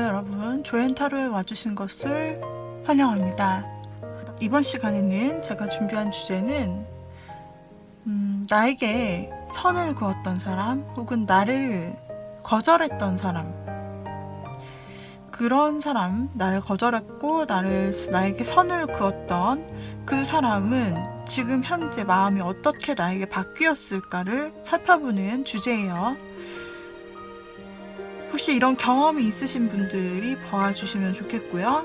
안녕하세요 여러분, 조앤타로에 와주신 것을 환영합니다. 이번 시간에는 제가 준비한 주제는 나에게 선을 그었던 사람 혹은 나를 거절했던 사람, 그런 사람, 나를 거절했고 나에게 선을 그었던 그 사람은 지금 현재 마음이 어떻게 나에게 바뀌었을까를 살펴보는 주제예요. 혹시 이런 경험이 있으신 분들이 봐주시면 좋겠고요.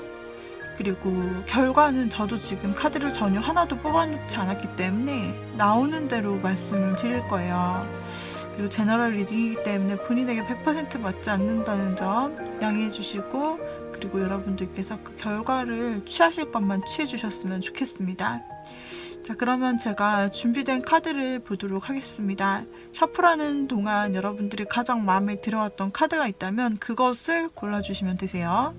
그리고 결과는 저도 지금 카드를 전혀 하나도 뽑아놓지 않았기 때문에 나오는 대로 말씀을 드릴 거예요. 그리고 제너럴 리딩이기 때문에 본인에게 100% 맞지 않는다는 점 양해해 주시고, 그리고 여러분들께서 그 결과를 취하실 것만 취해 주셨으면 좋겠습니다. 자, 그러면 제가 준비된 카드를 보도록 하겠습니다. 셔플하는 동안 여러분들이 가장 마음에 들어왔던 카드가 있다면 그것을 골라주시면 되세요.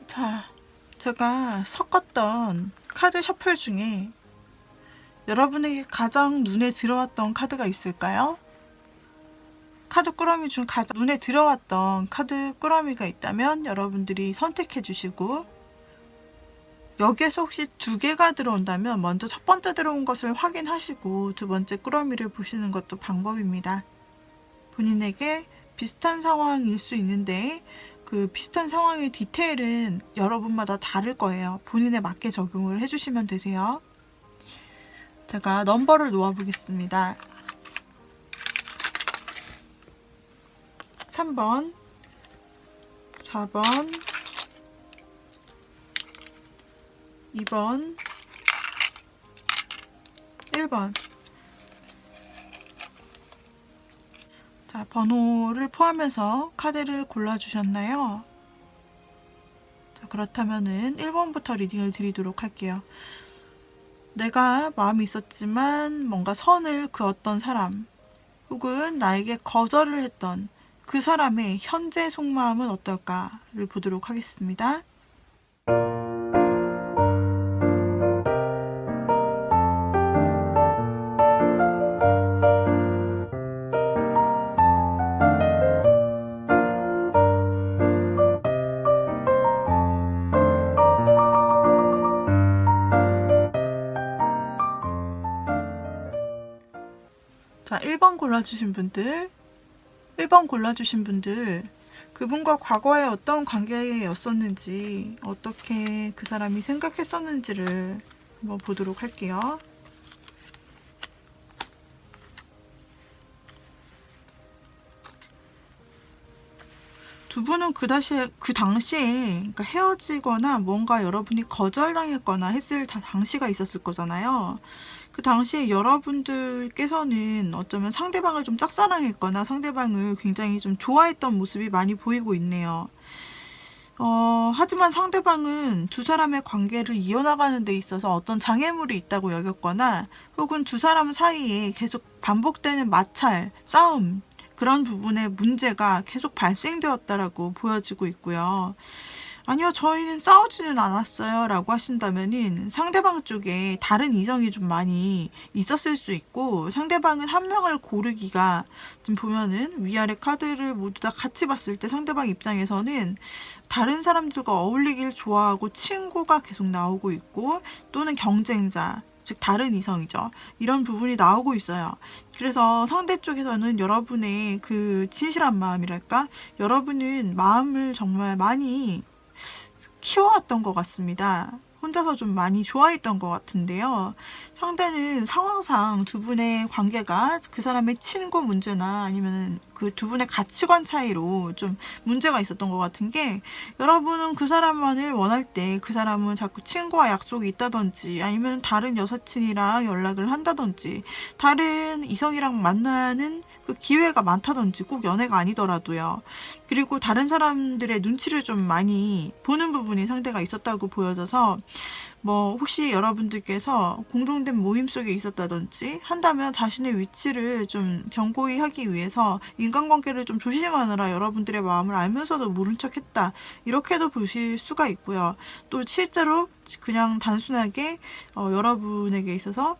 자, 제가 섞었던 카드 셔플 중에 여러분에게 가장 눈에 들어왔던 카드가 있을까요? 카드 꾸러미 중 가장 눈에 들어왔던 카드 꾸러미가 있다면 여러분들이 선택해 주시고, 여기에서 혹시 두 개가 들어온다면 먼저 첫 번째 들어온 것을 확인하시고 두 번째 꾸러미를 보시는 것도 방법입니다. 본인에게 비슷한 상황일 수 있는데 그 비슷한 상황의 디테일은 여러분마다 다를 거예요. 본인에 맞게 적용을 해주시면 되세요. 제가 넘버를 놓아 보겠습니다. 3번, 4번, 2번, 1번. 자, 번호를 포함해서 카드를 골라주셨나요? 자, 그렇다면은 1번부터 리딩을 드리도록 할게요. 내가 마음이 있었지만 뭔가 선을 그었던 사람, 혹은 나에게 거절을 했던 그 사람의 현재 속마음은 어떨까를 보도록 하겠습니다. 자, 1번 골라주신 분들, 1번 골라주신 분들, 그분과 과거에 어떤 관계였었는지, 어떻게 그 사람이 생각했었는지를 한번 보도록 할게요. 두 분은 그 당시에 그러니까 헤어지거나 뭔가 여러분이 거절당했거나 했을 당시가 있었을 거잖아요. 그 당시에 여러분들께서는 어쩌면 상대방을 좀 짝사랑했거나 상대방을 굉장히 좀 좋아했던 모습이 많이 보이고 있네요. 하지만 상대방은 두 사람의 관계를 이어나가는 데 있어서 어떤 장애물이 있다고 여겼거나, 혹은 두 사람 사이에 계속 반복되는 마찰, 싸움, 그런 부분에 문제가 계속 발생되었다라고 보여지고 있고요. 아니요, 저희는 싸우지는 않았어요 라고 하신다면은 상대방 쪽에 다른 이성이 좀 많이 있었을 수 있고, 상대방은 한 명을 고르기가, 지금 보면은 위아래 카드를 모두 다 같이 봤을 때 상대방 입장에서는 다른 사람들과 어울리길 좋아하고 친구가 계속 나오고 있고, 또는 경쟁자, 즉 다른 이성이죠. 이런 부분이 나오고 있어요. 그래서 상대 쪽에서는 여러분의 그 진실한 마음이랄까, 여러분은 마음을 정말 많이 키워왔던 것 같습니다. 혼자서 좀 많이 좋아했던 것 같은데요. 상대는 상황상 두 분의 관계가 그 사람의 친구 문제나 아니면 그 두 분의 가치관 차이로 좀 문제가 있었던 것 같은 게, 여러분은 그 사람만을 원할 때 그 사람은 자꾸 친구와 약속이 있다든지 아니면 다른 여사친이랑 연락을 한다든지 다른 이성이랑 만나는 그 기회가 많다든지, 꼭 연애가 아니더라도요. 그리고 다른 사람들의 눈치를 좀 많이 보는 부분이 상대가 있었다고 보여져서, 뭐 혹시 여러분들께서 공동된 모임 속에 있었다든지 한다면 자신의 위치를 좀 견고히 하기 위해서 인간관계를 좀 조심하느라 여러분들의 마음을 알면서도 모른 척했다, 이렇게도 보실 수가 있고요. 또 실제로 그냥 단순하게 여러분에게 있어서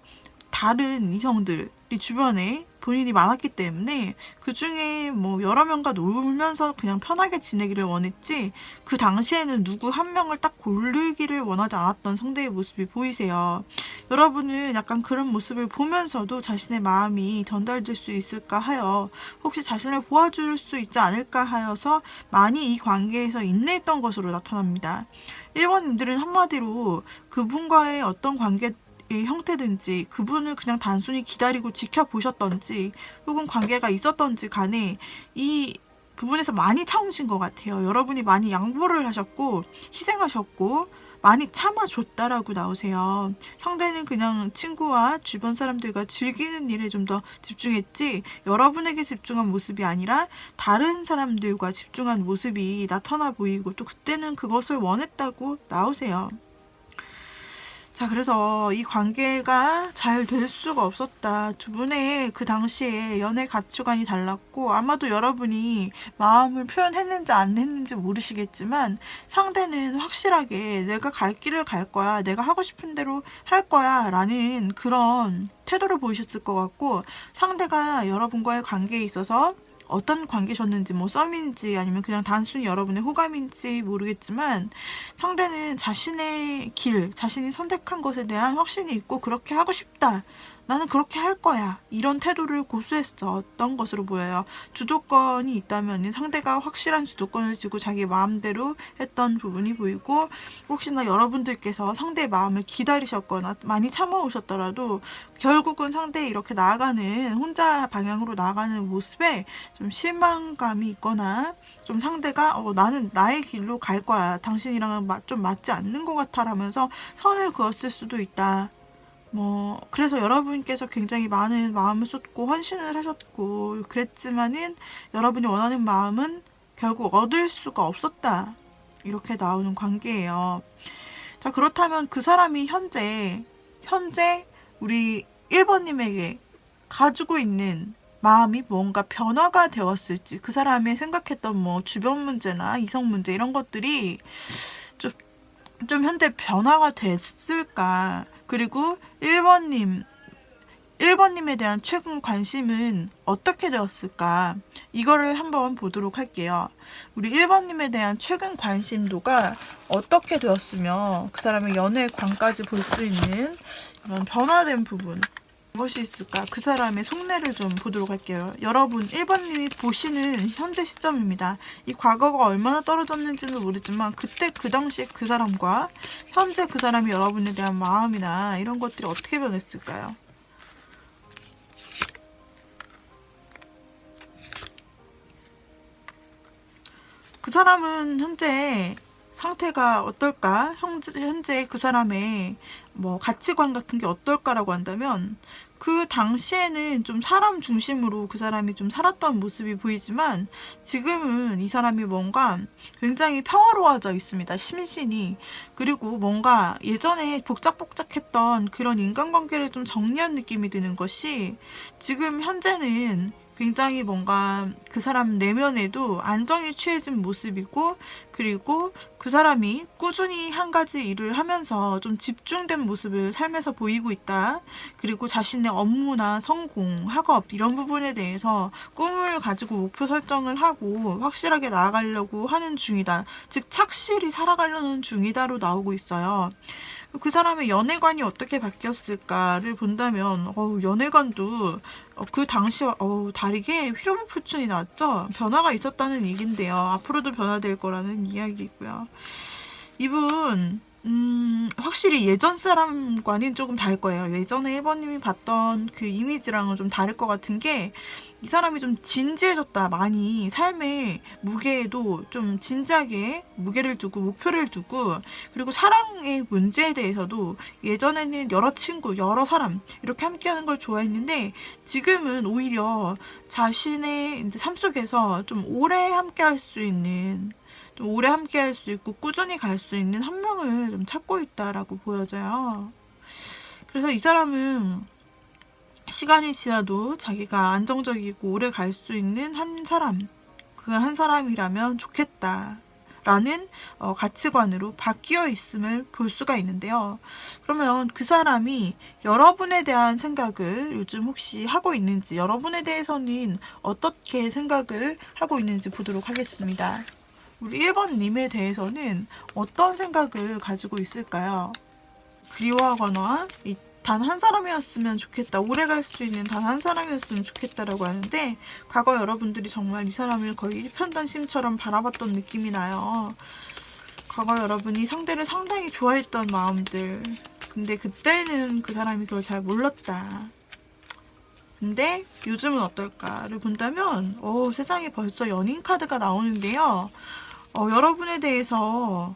다른 이성들이 주변에 본인이 많았기 때문에 그 중에 뭐 여러 명과 놀면서 그냥 편하게 지내기를 원했지, 그 당시에는 누구 한 명을 딱 고르기를 원하지 않았던 상대의 모습이 보이세요. 여러분은 약간 그런 모습을 보면서도 자신의 마음이 전달될 수 있을까 하여, 혹시 자신을 도와줄 수 있지 않을까 하여서 많이 이 관계에서 인내했던 것으로 나타납니다. 1번님들은 한마디로 그분과의 어떤 관계 형태든지 그분을 그냥 단순히 기다리고 지켜보셨던지 혹은 관계가 있었던지 간에 이 부분에서 많이 참으신 것 같아요. 여러분이 많이 양보를 하셨고 희생하셨고 많이 참아줬다라고 나오세요. 상대는 그냥 친구와 주변 사람들과 즐기는 일에 좀 더 집중했지 여러분에게 집중한 모습이 아니라 다른 사람들과 집중한 모습이 나타나 보이고, 또 그때는 그것을 원했다고 나오세요. 자, 그래서 이 관계가 잘 될 수가 없었다. 두 분의 그 당시에 연애 가치관이 달랐고, 아마도 여러분이 마음을 표현했는지 안 했는지 모르시겠지만 상대는 확실하게 내가 갈 길을 갈 거야, 내가 하고 싶은 대로 할 거야 라는 그런 태도를 보이셨을 것 같고, 상대가 여러분과의 관계에 있어서 어떤 관계셨는지, 뭐 썸인지 아니면 그냥 단순히 여러분의 호감인지 모르겠지만 상대는 자신의 길, 자신이 선택한 것에 대한 확신이 있고 그렇게 하고 싶다, 나는 그렇게 할 거야, 이런 태도를 고수했었던 것으로 보여요. 주도권이 있다면 상대가 확실한 주도권을 쥐고 자기 마음대로 했던 부분이 보이고, 혹시나 여러분들께서 상대의 마음을 기다리셨거나 많이 참아오셨더라도 결국은 상대에 이렇게 나아가는, 혼자 방향으로 나아가는 모습에 좀 실망감이 있거나, 좀 상대가 나는 나의 길로 갈 거야, 당신이랑은 좀 맞지 않는 것 같아 라면서 선을 그었을 수도 있다. 뭐 그래서 여러분께서 굉장히 많은 마음을 쏟고 헌신을 하셨고 그랬지만은 여러분이 원하는 마음은 결국 얻을 수가 없었다, 이렇게 나오는 관계예요. 자, 그렇다면 그 사람이 현재 우리 1번님에게 가지고 있는 마음이 뭔가 변화가 되었을지, 그 사람이 생각했던 뭐 주변 문제나 이성 문제 이런 것들이 좀 현재 변화가 됐을까? 그리고 1번님에 대한 최근 관심은 어떻게 되었을까? 이거를 한번 보도록 할게요. 우리 1번님에 대한 최근 관심도가 어떻게 되었으며 그 사람의 연애관까지 볼 수 있는 이런 변화된 부분, 무엇이 있을까? 그 사람의 속내를 좀 보도록 할게요. 여러분, 1번님이 보시는 현재 시점입니다. 이 과거가 얼마나 떨어졌는지는 모르지만 그때 그 당시 그 사람과 현재 그 사람이 여러분에 대한 마음이나 이런 것들이 어떻게 변했을까요? 그 사람은 현재 상태가 어떨까? 현재 그 사람의 뭐 가치관 같은 게 어떨까라고 한다면, 그 당시에는 좀 사람 중심으로 그 사람이 좀 살았던 모습이 보이지만 지금은 이 사람이 뭔가 굉장히 평화로워져 있습니다, 심신이. 그리고 뭔가 예전에 복작복작했던 그런 인간관계를 좀 정리한 느낌이 드는 것이, 지금 현재는 굉장히 뭔가 그 사람 내면에도 안정이 취해진 모습이고, 그리고 그 사람이 꾸준히 한 가지 일을 하면서 좀 집중된 모습을 삶에서 보이고 있다. 그리고 자신의 업무나 성공, 학업 이런 부분에 대해서 꿈을 가지고 목표 설정을 하고 확실하게 나아가려고 하는 중이다. 즉 착실히 살아가려는 중이다로 나오고 있어요. 그 사람의 연애관이 어떻게 바뀌었을까를 본다면 연애관도 그 당시와 다르게 휘름포춘이 났죠. 변화가 있었다는 얘긴데요. 앞으로도 변화될 거라는 이야기고요. 이분 확실히 예전 사람과는 조금 다를 거예요. 예전에 1번님이 봤던 그 이미지랑은 좀 다를 것 같은 게, 이 사람이 좀 진지해졌다. 많이 삶의 무게에도 좀 진지하게 무게를 두고 목표를 두고, 그리고 사랑의 문제에 대해서도 예전에는 여러 친구, 여러 사람 이렇게 함께하는 걸 좋아했는데, 지금은 오히려 자신의 이제 삶 속에서 좀 오래 함께할 수 있는, 좀 오래 함께 할 수 있고 꾸준히 갈 수 있는 한 명을 좀 찾고 있다라고 보여져요. 그래서 이 사람은 시간이 지나도 자기가 안정적이고 오래 갈 수 있는 한 사람, 그 한 사람이라면 좋겠다 라는 가치관으로 바뀌어 있음을 볼 수가 있는데요. 그러면 그 사람이 여러분에 대한 생각을 요즘 혹시 하고 있는지, 여러분에 대해서는 어떻게 생각을 하고 있는지 보도록 하겠습니다. 우리 1번님에 대해서는 어떤 생각을 가지고 있을까요? 그리워하거나 단 한 사람이었으면 좋겠다, 오래 갈 수 있는 단 한 사람이었으면 좋겠다라고 하는데, 과거 여러분들이 정말 이 사람을 거의 일편단심처럼 바라봤던 느낌이 나요. 과거 여러분이 상대를 상당히 좋아했던 마음들, 근데 그때는 그 사람이 그걸 잘 몰랐다. 근데 요즘은 어떨까를 본다면 세상에 벌써 연인 카드가 나오는데요. 여러분에 대해서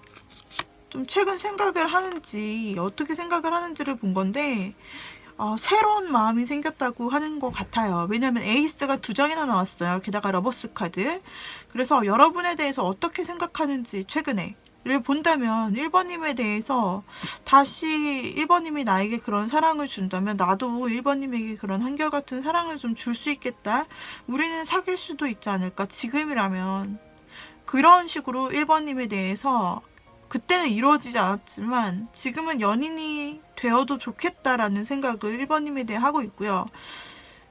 좀 최근 생각을 하는지, 어떻게 생각을 하는지를 본 건데, 새로운 마음이 생겼다고 하는 것 같아요. 왜냐면 에이스가 2장이나 나왔어요. 게다가 러버스 카드. 그래서 여러분에 대해서 어떻게 생각하는지 최근에 를 본다면 1번님에 대해서 다시 1번님이 나에게 그런 사랑을 준다면 나도 1번님에게 그런 한결같은 사랑을 좀 줄 수 있겠다. 우리는 사귈 수도 있지 않을까. 지금이라면. 그런 식으로 1번님에 대해서, 그때는 이루어지지 않았지만 지금은 연인이 되어도 좋겠다라는 생각을 1번님에 대해 하고 있고요.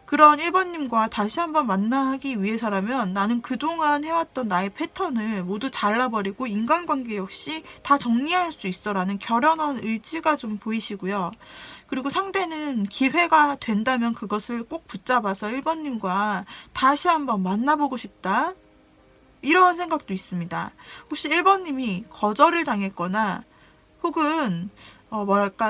그런 1번님과 다시 한번 만나기 위해서라면 나는 그동안 해왔던 나의 패턴을 모두 잘라버리고 인간관계 역시 다 정리할 수 있어 라는 결연한 의지가 좀 보이시고요. 그리고 상대는 기회가 된다면 그것을 꼭 붙잡아서 1번님과 다시 한번 만나보고 싶다, 이런 생각도 있습니다. 혹시 1번님이 거절을 당했거나 혹은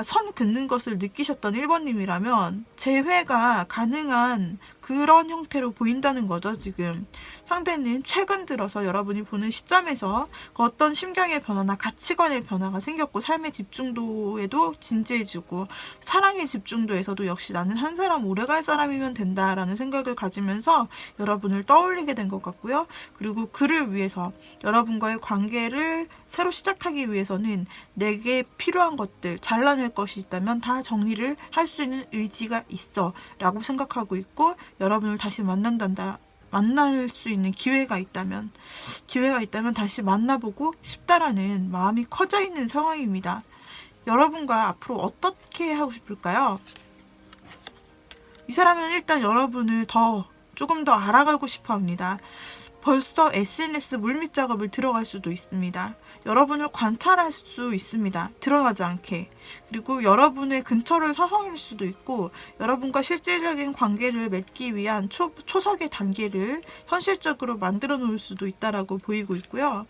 선 긋는 것을 느끼셨던 1번님이라면 재회가 가능한 그런 형태로 보인다는 거죠. 지금 상대는 최근 들어서 여러분이 보는 시점에서 그 어떤 심경의 변화나 가치관의 변화가 생겼고, 삶의 집중도에도 진지해지고, 사랑의 집중도에서도 역시 나는 한 사람 오래 갈 사람이면 된다라는 생각을 가지면서 여러분을 떠올리게 된 것 같고요. 그리고 그를 위해서, 여러분과의 관계를 새로 시작하기 위해서는 내게 필요한 것들, 잘라낼 것이 있다면 다 정리를 할 수 있는 의지가 있어 라고 생각하고 있고, 여러분을 다시 만날 수 있는 기회가 있다면 다시 만나보고 싶다라는 마음이 커져 있는 상황입니다. 여러분과 앞으로 어떻게 하고 싶을까요? 이 사람은 일단 여러분을 조금 더 알아가고 싶어 합니다. 벌써 SNS 물밑 작업을 들어갈 수도 있습니다. 여러분을 관찰할 수 있습니다. 드러나지 않게. 그리고 여러분의 근처를 서성일 수도 있고, 여러분과 실질적인 관계를 맺기 위한 초석의 단계를 현실적으로 만들어 놓을 수도 있다라고 보이고 있고요.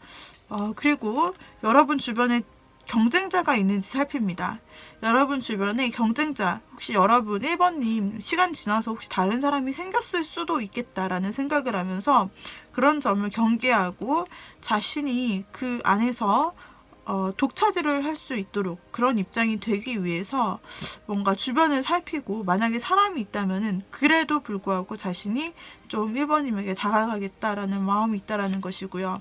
그리고 여러분 주변에 경쟁자가 있는지 살핍니다. 여러분 주변에 경쟁자, 혹시 여러분 1번님 시간 지나서 혹시 다른 사람이 생겼을 수도 있겠다라는 생각을 하면서 그런 점을 경계하고 자신이 그 안에서 독차지를 할 수 있도록 그런 입장이 되기 위해서 뭔가 주변을 살피고, 만약에 사람이 있다면은 그래도 불구하고 자신이 좀 1번님에게 다가가겠다라는 마음이 있다라는 것이고요.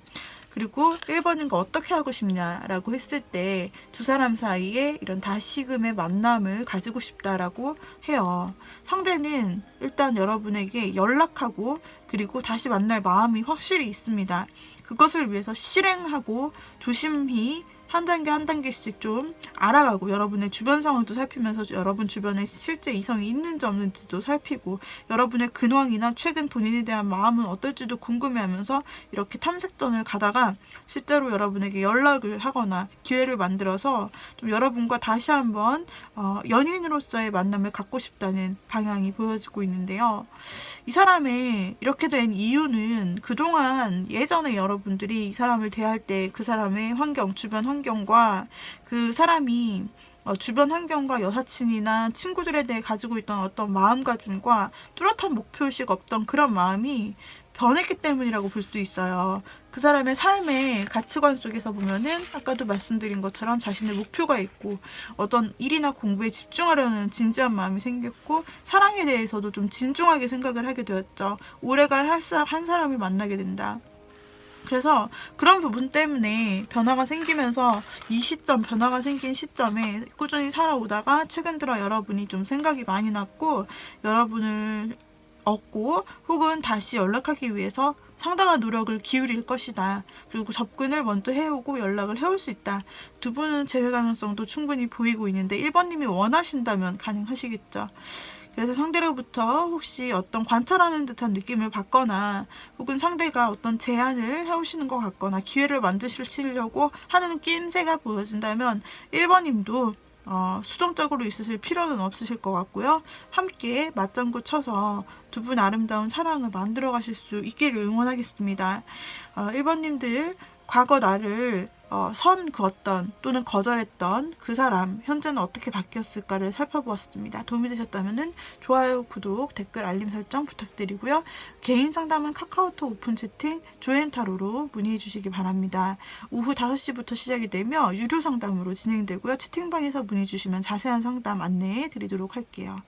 그리고 1번인가 어떻게 하고 싶냐라고 했을 때 두 사람 사이에 이런 다시금의 만남을 가지고 싶다라고 해요. 상대는 일단 여러분에게 연락하고 그리고 다시 만날 마음이 확실히 있습니다. 그것을 위해서 실행하고 조심히 한 단계 한 단계씩 좀 알아가고, 여러분의 주변 상황도 살피면서 여러분 주변에 실제 이성이 있는지 없는지도 살피고, 여러분의 근황이나 최근 본인에 대한 마음은 어떨지도 궁금해하면서 이렇게 탐색전을 가다가 실제로 여러분에게 연락을 하거나 기회를 만들어서 좀 여러분과 다시 한번 연인으로서의 만남을 갖고 싶다는 방향이 보여지고 있는데요. 이 사람의 이렇게 된 이유는 그동안 예전에 여러분들이 이 사람을 대할 때 그 사람의 환경, 주변 환경 환경과 그 사람이 주변 환경과 여사친이나 친구들에 대해 가지고 있던 어떤 마음가짐과 뚜렷한 목표의식 없던 그런 마음이 변했기 때문이라고 볼 수도 있어요. 그 사람의 삶의 가치관 속에서 보면은 아까도 말씀드린 것처럼 자신의 목표가 있고 어떤 일이나 공부에 집중하려는 진지한 마음이 생겼고 사랑에 대해서도 좀 진중하게 생각을 하게 되었죠. 오래갈 한 사람을 만나게 된다. 그래서 그런 부분 때문에 변화가 생기면서 이 시점, 변화가 생긴 시점에 꾸준히 살아오다가 최근 들어 여러분이 좀 생각이 많이 났고 여러분을 얻고 혹은 다시 연락하기 위해서 상당한 노력을 기울일 것이다. 그리고 접근을 먼저 해오고 연락을 해올 수 있다. 두 분은 재회 가능성도 충분히 보이고 있는데 1번님이 원하신다면 가능하시겠죠. 그래서 상대로부터 혹시 어떤 관찰하는 듯한 느낌을 받거나 혹은 상대가 어떤 제안을 해오시는 것 같거나 기회를 만드시려고 하는 낌새가 보여진다면 1번님도 수동적으로 있으실 필요는 없으실 것 같고요. 함께 맞장구 쳐서 두 분 아름다운 사랑을 만들어 가실 수 있기를 응원하겠습니다. 1번님들 과거 나를 선 그었던 또는 거절했던 그 사람 현재는 어떻게 바뀌었을까를 살펴보았습니다. 도움이 되셨다면 좋아요, 구독, 댓글, 알림 설정 부탁드리고요. 개인 상담은 카카오톡 오픈 채팅 조앤타로로 문의해 주시기 바랍니다. 오후 5시부터 시작이 되며 유료 상담으로 진행되고요. 채팅방에서 문의 주시면 자세한 상담 안내해 드리도록 할게요.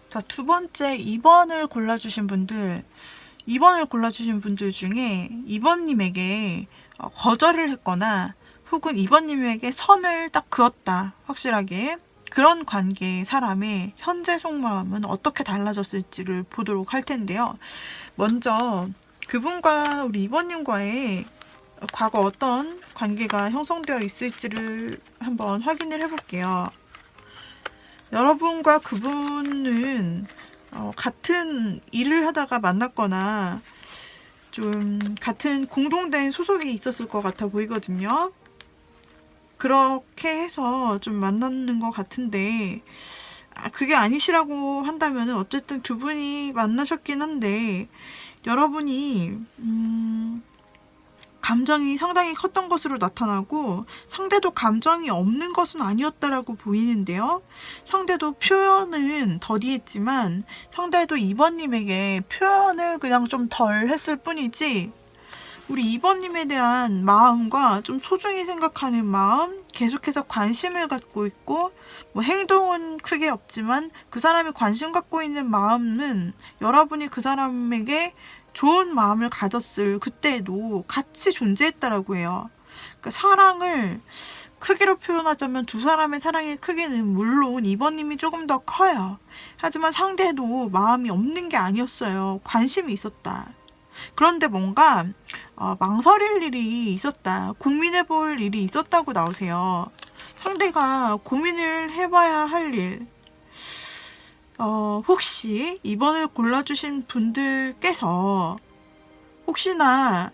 자, 두 번째 2번을 골라주신 분들, 2번을 골라주신 분들 중에 2번님에게 거절을 했거나 혹은 2번님에게 선을 딱 그었다, 확실하게. 그런 관계의 사람의 현재 속마음은 어떻게 달라졌을지를 보도록 할 텐데요. 먼저 그분과 우리 2번님과의 과거 어떤 관계가 형성되어 있을지를 한번 확인을 해볼게요. 여러분과 그분은 같은 일을 하다가 만났거나 좀 같은 공동된 소속이 있었을 것 같아 보이거든요. 그렇게 해서 좀 만났는 것 같은데 그게 아니시라고 한다면 어쨌든 두 분이 만나셨긴 한데 여러분이 감정이 상당히 컸던 것으로 나타나고 상대도 감정이 없는 것은 아니었다라고 보이는데요. 상대도 표현은 더디했지만 상대도 2번님에게 표현을 그냥 좀 덜 했을 뿐이지 우리 2번님에 대한 마음과 좀 소중히 생각하는 마음, 계속해서 관심을 갖고 있고 뭐 행동은 크게 없지만 그 사람이 관심 갖고 있는 마음은 여러분이 그 사람에게 좋은 마음을 가졌을 그때도 같이 존재했다라고 해요. 그러니까 사랑을 크기로 표현하자면 두 사람의 사랑의 크기는 물론 2번님이 조금 더 커요. 하지만 상대도 마음이 없는 게 아니었어요. 관심이 있었다. 그런데 뭔가 망설일 일이 있었다. 고민해볼 일이 있었다고 나오세요. 상대가 고민을 해봐야 할 일. 혹시 2번을 골라주신 분들께서 혹시나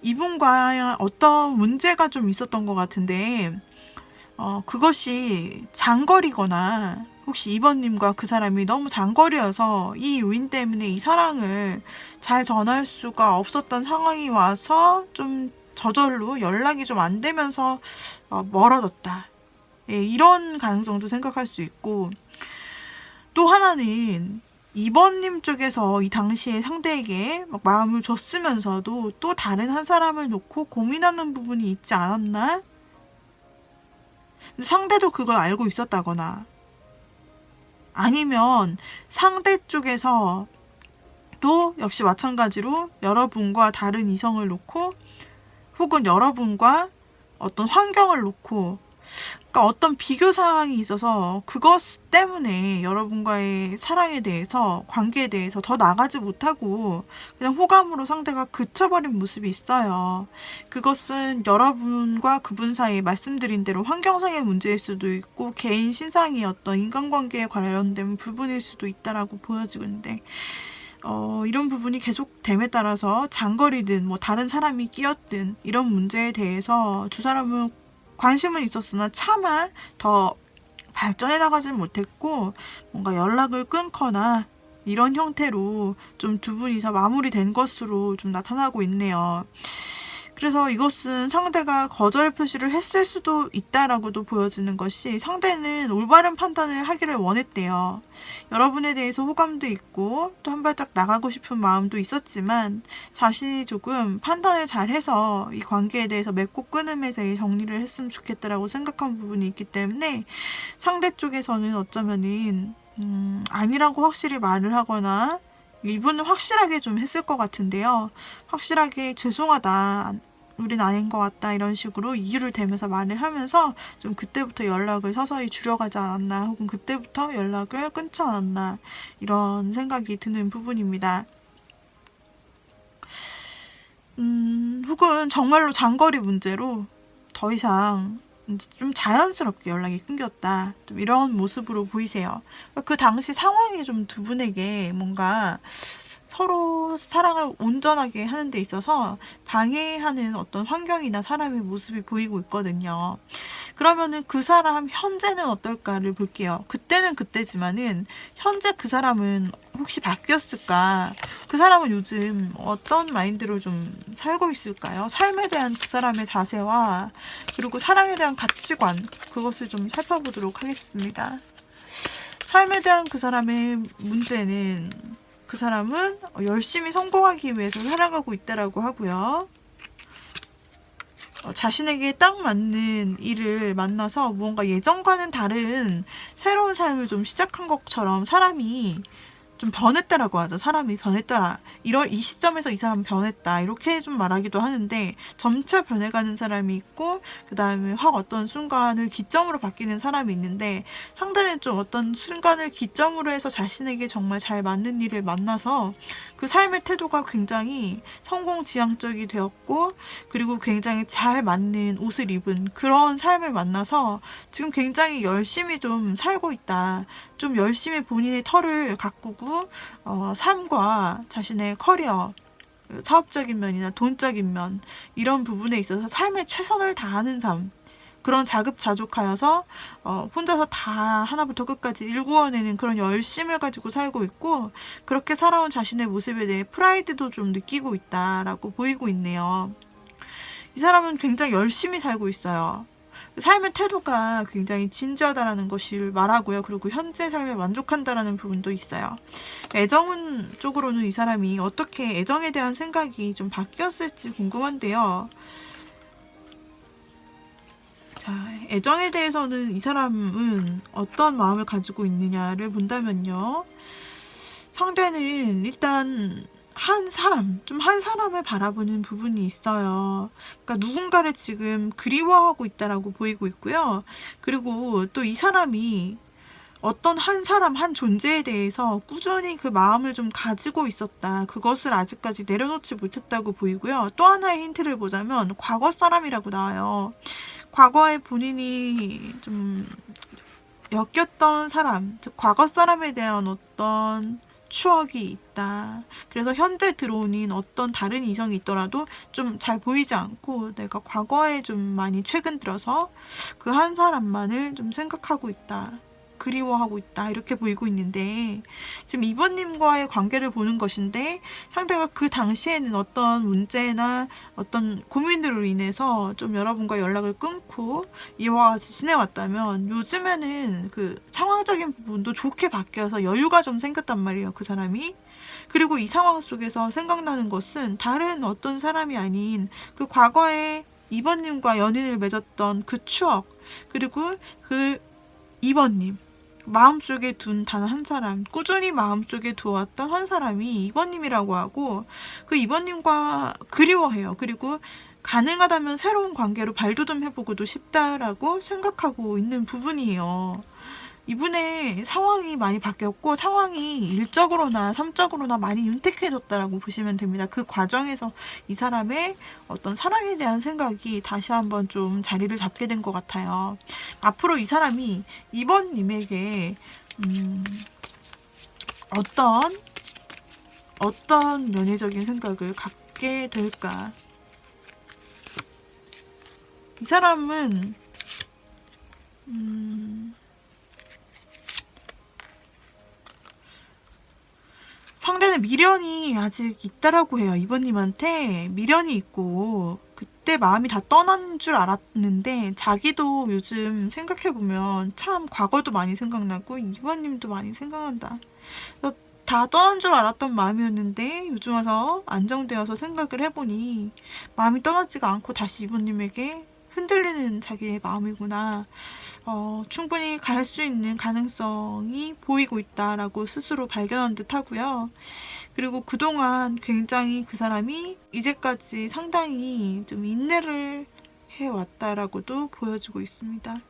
이분과 어떤 문제가 좀 있었던 것 같은데 그것이 장거리거나 혹시 2번님과 그 사람이 너무 장거리여서 이 요인 때문에 이 사랑을 잘 전할 수가 없었던 상황이 와서 좀 저절로 연락이 좀 안 되면서 멀어졌다. 예, 이런 가능성도 생각할 수 있고 또 하나는 2번님 쪽에서 이 당시에 상대에게 막 마음을 줬으면서도 또 다른 한 사람을 놓고 고민하는 부분이 있지 않았나? 근데 상대도 그걸 알고 있었다거나 아니면 상대 쪽에서 또 역시 마찬가지로 여러분과 다른 이성을 놓고 혹은 여러분과 어떤 환경을 놓고 그러니까 어떤 비교 상황이 있어서 그것 때문에 여러분과의 사랑에 대해서, 관계에 대해서 더 나가지 못하고 그냥 호감으로 상대가 그쳐버린 모습이 있어요. 그것은 여러분과 그분 사이에 말씀드린 대로 환경상의 문제일 수도 있고 개인 신상이 어떤 인간관계에 관련된 부분일 수도 있다라고 보여지고 있는데, 이런 부분이 계속됨에 따라서 장거리든 뭐 다른 사람이 끼었든 이런 문제에 대해서 두 사람은 관심은 있었으나 차마 더 발전해 나가지는 못했고 뭔가 연락을 끊거나 이런 형태로 좀 두 분이서 마무리된 것으로 좀 나타나고 있네요. 그래서 이것은 상대가 거절 표시를 했을 수도 있다라고도 보여지는 것이, 상대는 올바른 판단을 하기를 원했대요. 여러분에 대해서 호감도 있고 또 한 발짝 나가고 싶은 마음도 있었지만 자신이 조금 판단을 잘해서 이 관계에 대해서 맺고 끊음에 대해 정리를 했으면 좋겠다라고 생각한 부분이 있기 때문에 상대 쪽에서는 어쩌면은 아니라고 확실히 말을 하거나, 이분은 확실하게 좀 했을 것 같은데요. 확실하게 죄송하다, 우린 아닌 것 같다, 이런 식으로 이유를 대면서 말을 하면서 좀 그때부터 연락을 서서히 줄여가지 않았나, 혹은 그때부터 연락을 끊지 않았나, 이런 생각이 드는 부분입니다. 혹은 정말로 장거리 문제로 더 이상 좀 자연스럽게 연락이 끊겼다, 좀 이런 모습으로 보이세요. 그 당시 상황이 좀 두 분에게 뭔가 서로 사랑을 온전하게 하는 데 있어서 방해하는 어떤 환경이나 사람의 모습이 보이고 있거든요. 그러면은 그 사람 현재는 어떨까를 볼게요. 그때는 그때지만은 현재 그 사람은 혹시 바뀌었을까? 그 사람은 요즘 어떤 마인드로 좀 살고 있을까요? 삶에 대한 그 사람의 자세와 그리고 사랑에 대한 가치관, 그것을 좀 살펴보도록 하겠습니다. 삶에 대한 그 사람의 문제는, 그 사람은 열심히 성공하기 위해서 살아가고 있다라고 하고요. 자신에게 딱 맞는 일을 만나서 무언가 예전과는 다른 새로운 삶을 좀 시작한 것처럼 사람이 좀 변했다라고 하죠. 사람이 변했더라. 이 시점에서 이 사람은 변했다, 이렇게 좀 말하기도 하는데, 점차 변해가는 사람이 있고 그 다음에 확 어떤 순간을 기점으로 바뀌는 사람이 있는데, 상대는 좀 어떤 순간을 기점으로 해서 자신에게 정말 잘 맞는 일을 만나서 그 삶의 태도가 굉장히 성공지향적이 되었고, 그리고 굉장히 잘 맞는 옷을 입은 그런 삶을 만나서 지금 굉장히 열심히 좀 살고 있다, 좀 열심히 본인의 터를 가꾸고 삶과 자신의 커리어, 사업적인 면이나 돈적인 면, 이런 부분에 있어서 삶에 최선을 다하는 삶, 그런 자급자족하여서 혼자서 다 하나부터 끝까지 일구어내는 그런 열심을 가지고 살고 있고, 그렇게 살아온 자신의 모습에 대해 프라이드도 좀 느끼고 있다라고 보이고 있네요. 이 사람은 굉장히 열심히 살고 있어요. 삶의 태도가 굉장히 진지하다라는 것을 말하고요. 그리고 현재 삶에 만족한다라는 부분도 있어요. 애정 쪽으로는 이 사람이 어떻게 애정에 대한 생각이 좀 바뀌었을지 궁금한데요. 자, 애정에 대해서는 이 사람은 어떤 마음을 가지고 있느냐를 본다면요. 상대는 일단 한 사람을 바라보는 부분이 있어요. 그러니까 누군가를 지금 그리워하고 있다라고 보이고 있고요. 그리고 또 이 사람이 어떤 한 사람, 한 존재에 대해서 꾸준히 그 마음을 좀 가지고 있었다, 그것을 아직까지 내려놓지 못했다고 보이고요. 또 하나의 힌트를 보자면 과거 사람이라고 나와요. 과거에 본인이 좀 엮였던 사람, 즉 과거 사람에 대한 어떤 추억이 있다. 그래서 현재 들어오는 어떤 다른 이성이 있더라도 좀 잘 보이지 않고 내가 과거에 좀 많이 최근 들어서 그 한 사람만을 좀 생각하고 있다, 그리워하고 있다, 이렇게 보이고 있는데, 지금 이번님과의 관계를 보는 것인데, 상대가 그 당시에는 어떤 문제나 어떤 고민으로 인해서 좀 여러분과 연락을 끊고 이와 같이 지내왔다면, 요즘에는 그 상황적인 부분도 좋게 바뀌어서 여유가 좀 생겼단 말이에요, 그 사람이. 그리고 이 상황 속에서 생각나는 것은 다른 어떤 사람이 아닌 그 과거에 이번님과 연인을 맺었던 그 추억, 그리고 그 이번님, 마음속에 둔 단 한 사람, 꾸준히 마음속에 두었던 한 사람이 이번님이라고 하고, 그 이번님과 그리워해요. 그리고 가능하다면 새로운 관계로 발돋움해보고도 싶다라고 생각하고 있는 부분이에요. 이분의 상황이 많이 바뀌었고, 상황이 일적으로나 삶적으로나 많이 윤택해졌다라고 보시면 됩니다. 그 과정에서 이 사람의 어떤 사랑에 대한 생각이 다시 한번 좀 자리를 잡게 된 것 같아요. 앞으로 이 사람이 이번님에게 어떤 연애적인 생각을 갖게 될까? 이 사람은 상대는 미련이 아직 있다라고 해요. 이번님한테 미련이 있고, 그때 마음이 다 떠난 줄 알았는데 자기도 요즘 생각해보면 참 과거도 많이 생각나고 이번님도 많이 생각난다. 다 떠난 줄 알았던 마음이었는데 요즘 와서 안정되어서 생각을 해보니 마음이 떠나지가 않고 다시 이번님에게 흔들리는 자기의 마음이구나. 충분히 갈 수 있는 가능성이 보이고 있다라고 스스로 발견한 듯 하고요. 그리고 그동안 굉장히 그 사람이 이제까지 상당히 좀 인내를 해왔다라고도 보여주고 있습니다.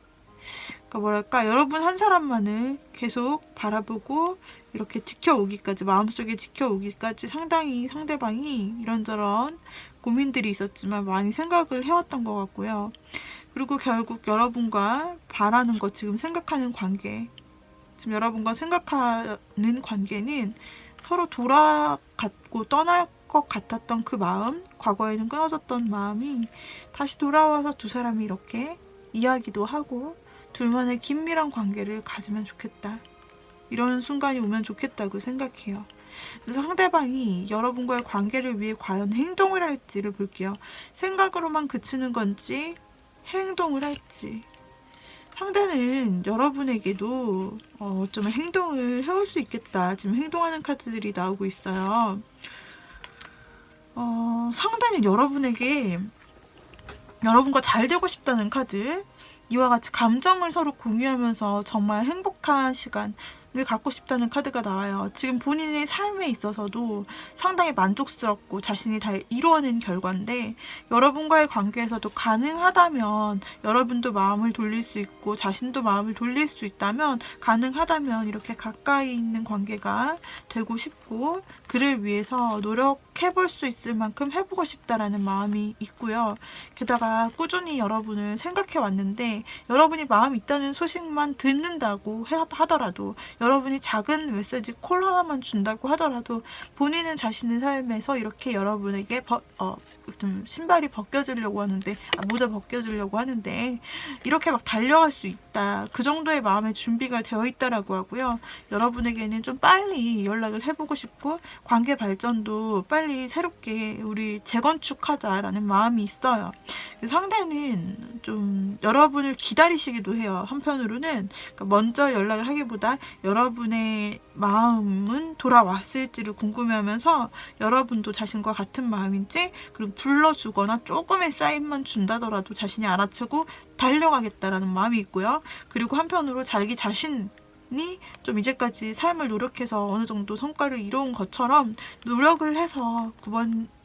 그러니까 뭐랄까, 여러분 한 사람만을 계속 바라보고 이렇게 지켜오기까지, 마음속에 지켜오기까지 상당히 상대방이 이런저런 고민들이 있었지만 많이 생각을 해왔던 것 같고요. 그리고 결국 여러분과 바라는 것, 지금 생각하는 관계, 지금 여러분과 생각하는 관계는 서로 돌아갔고 떠날 것 같았던 그 마음, 과거에는 끊어졌던 마음이 다시 돌아와서 두 사람이 이렇게 이야기도 하고 둘만의 긴밀한 관계를 가지면 좋겠다. 이런 순간이 오면 좋겠다고 생각해요. 그래서 상대방이 여러분과의 관계를 위해 과연 행동을 할지를 볼게요. 생각으로만 그치는 건지 행동을 할지. 상대는 여러분에게도 어쩌면 행동을 해올 수 있겠다. 지금 행동하는 카드들이 나오고 있어요. 상대는 여러분에게 여러분과 잘 되고 싶다는 카드, 이와 같이 감정을 서로 공유하면서 정말 행복한 시간을 갖고 싶다는 카드가 나와요. 지금 본인의 삶에 있어서도 상당히 만족스럽고 자신이 다 이루어낸 결과인데, 여러분과의 관계에서도 가능하다면 여러분도 마음을 돌릴 수 있고 자신도 마음을 돌릴 수 있다면, 가능하다면 이렇게 가까이 있는 관계가 되고 싶고 그를 위해서 노력해볼 수 있을 만큼 해보고 싶다라는 마음이 있고요. 게다가 꾸준히 여러분을 생각해 왔는데, 여러분이 마음 있다는 소식만 듣는다고 하더라도, 여러분이 작은 메시지 콜 하나만 준다고 하더라도 본인은 자신의 삶에서 이렇게 여러분에게 좀 신발이 벗겨지려고 하는데, 모자 벗겨지려고 하는데 이렇게 막 달려갈 수 있다. 그 정도의 마음의 준비가 되어 있다라고 하고요. 여러분에게는 좀 빨리 연락을 해보고 싶고 관계 발전도 빨리 새롭게 우리 재건축하자라는 마음이 있어요. 상대는 좀 여러분을 기다리시기도 해요. 한편으로는 그러니까 먼저 연락을 하기보다 여러분의 마음은 돌아왔을지를 궁금해하면서 여러분도 자신과 같은 마음인지, 그리고 불러주거나 조금의 사인만 준다더라도 자신이 알아채고 달려가겠다라는 마음이 있고요. 그리고 한편으로 자기 자신이 좀 이제까지 삶을 노력해서 어느 정도 성과를 이뤄온 것처럼 노력을 해서